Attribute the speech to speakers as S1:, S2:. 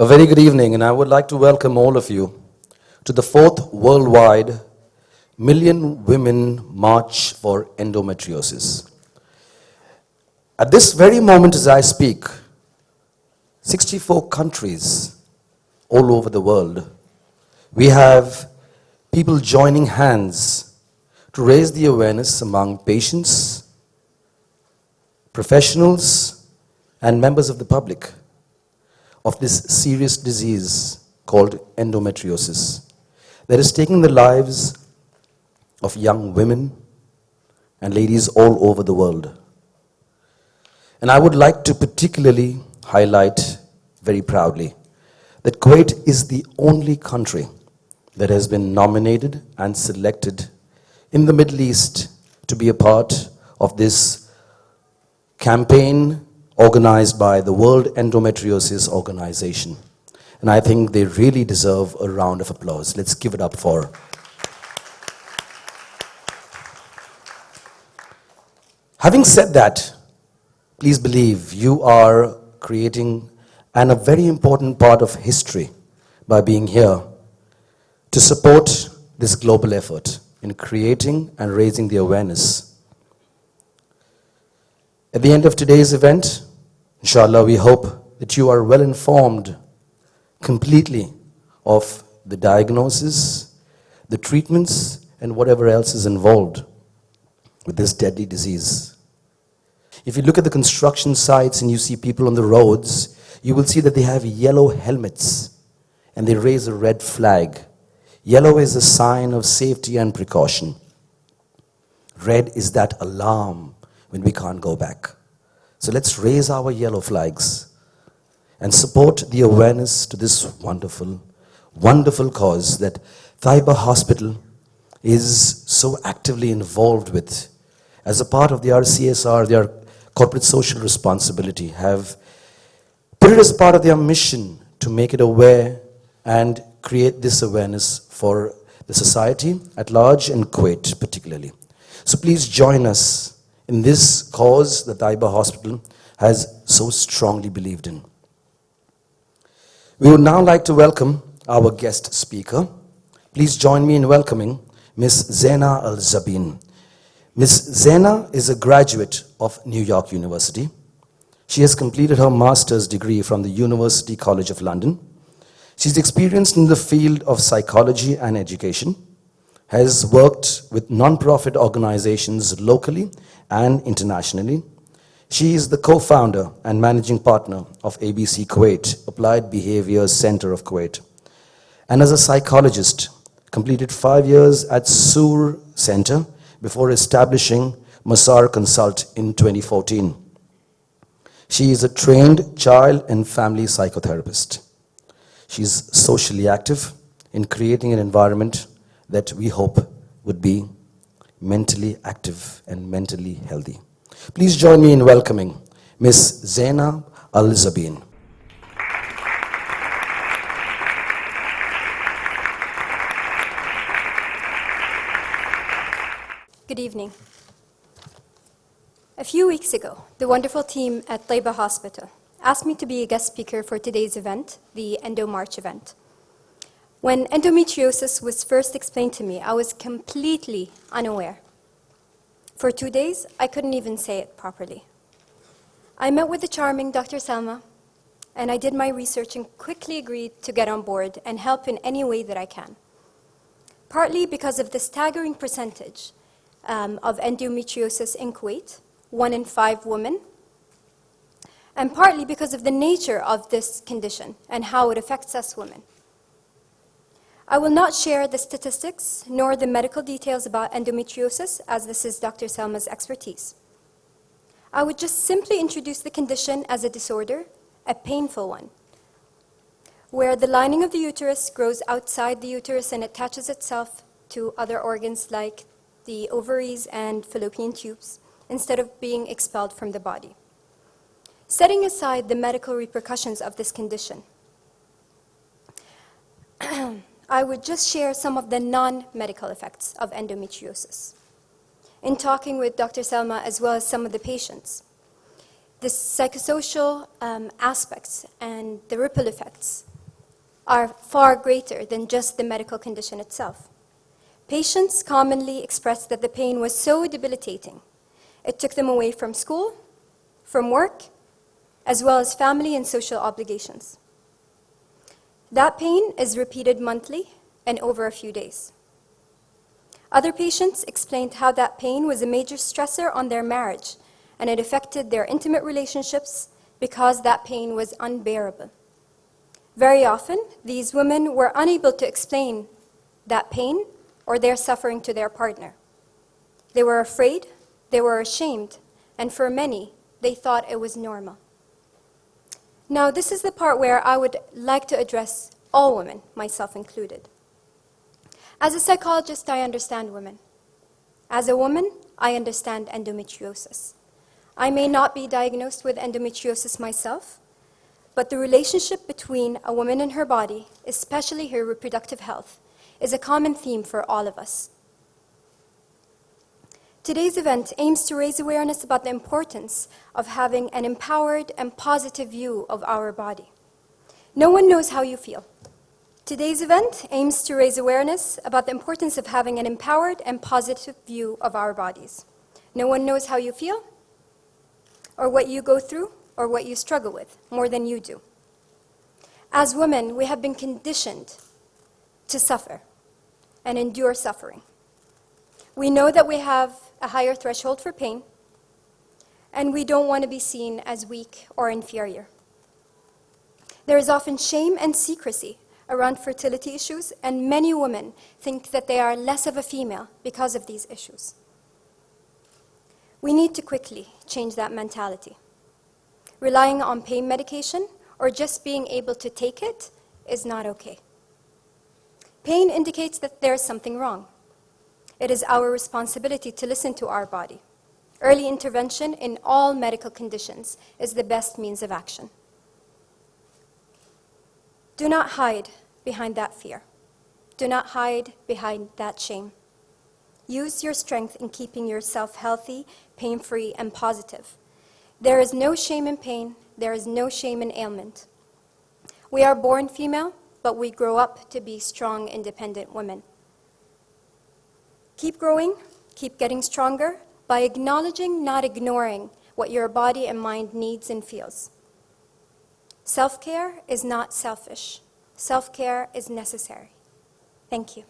S1: A very good evening, and I would like to welcome all of you to the 4th Worldwide Million Women March for Endometriosis. At this very moment as I speak, 64 countries all over the world, we have people joining hands to raise the awareness among patients, professionals, and members of the public of this serious disease called endometriosis that is taking the lives of young women and ladies all over the world. And I would like to particularly highlight very proudly that Kuwait is the only country that has been nominated and selected in the Middle East to be a part of this campaign organized by the World Endometriosis Organization. And I think they really deserve a round of applause. Let's give it up for. Having said that, please believe you are creating a very important part of history by being here to support this global effort in creating and raising the awareness. At the end of today's event, inshallah, we hope that you are well informed completely of the diagnosis, the treatments, and whatever else is involved with this deadly disease. If you look at the construction sites and you see people on the roads, you will see that they have yellow helmets and they raise a red flag. Yellow is a sign of safety and precaution. Red is that alarm when we can't go back. So let's raise our yellow flags and support the awareness to this wonderful, wonderful cause that Taiba Hospital is so actively involved with. As a part of their CSR, their corporate social responsibility, have put it as part of their mission to make it aware and create this awareness for the society at large and Kuwait particularly. So please join us in this cause that Taiba Hospital has so strongly believed in. We would now like to welcome our guest speaker. Please join me in welcoming Ms. Zaina Al Zabin. Ms. Zaina is a graduate of New York University. She has completed her master's degree from the University College of London. She's experienced in the field of psychology and education, has worked with non-profit organizations locally and internationally. She is the co-founder and managing partner of ABC Kuwait, Applied Behavior Center of Kuwait. And as a psychologist, completed 5 years at Sur Center before establishing Masar Consult in 2014. She is a trained child and family psychotherapist. She's socially active in creating an environment that we hope would be mentally active and mentally healthy. Please join me in welcoming Ms. Zaina Al Zabin.
S2: Good evening. A few weeks ago, the wonderful team at Taiba Hospital asked me to be a guest speaker for today's event, the Endo March event. When endometriosis was first explained to me, I was completely unaware. For 2 days, I couldn't even say it properly. I met with the charming Dr. Salma, and I did my research and quickly agreed to get on board and help in any way that I can. Partly because of the staggering percentage of endometriosis in Kuwait, 1 in 5 women, and partly because of the nature of this condition and how it affects us women. I will not share the statistics nor the medical details about endometriosis, as this is Dr. Salma's expertise. I would just simply introduce the condition as a disorder, a painful one, where the lining of the uterus grows outside the uterus and attaches itself to other organs like the ovaries and fallopian tubes, instead of being expelled from the body. Setting aside the medical repercussions of this condition, I would just share some of the non-medical effects of endometriosis. In talking with Dr. Salma as well as some of the patients, The psychosocial aspects and the ripple effects are far greater than just the medical condition itself. Patients commonly express that the pain was so debilitating. It took them away from school, from work, as well as family and social obligations. That pain is repeated monthly and over a few days. Other patients explained how that pain was a major stressor on their marriage, and it affected their intimate relationships because that pain was unbearable. Very often, these women were unable to explain that pain or their suffering to their partner. They were afraid, they were ashamed, and for many, they thought it was normal. Now, this is the part where I would like to address all women, myself included. As a psychologist, I understand women. As a woman, I understand endometriosis. I may not be diagnosed with endometriosis myself, but the relationship between a woman and her body, especially her reproductive health, is a common theme for all of us. Today's event aims to raise awareness about the importance of having an empowered and positive view of our body. No one knows how you feel. Today's event aims to raise awareness about the importance of having an empowered and positive view of our bodies. No one knows how you feel, or what you go through, or what you struggle with, more than you do. As women, we have been conditioned to suffer and endure suffering. We know that we have a higher threshold for pain, and we don't want to be seen as weak or inferior. There is often shame and secrecy around fertility issues, and many women think that they are less of a female because of these issues. We need to quickly change that mentality. Relying on pain medication or just being able to take it is not okay. Pain indicates that there is something wrong. It is our responsibility to listen to our body. Early intervention in all medical conditions is the best means of action. Do not hide behind that fear. Do not hide behind that shame. Use your strength in keeping yourself healthy, pain-free, and positive. There is no shame in pain. There is no shame in ailment. We are born female, but we grow up to be strong, independent women. Keep growing, keep getting stronger by acknowledging, not ignoring, what your body and mind needs and feels. Self-care is not selfish. Self-care is necessary. Thank you.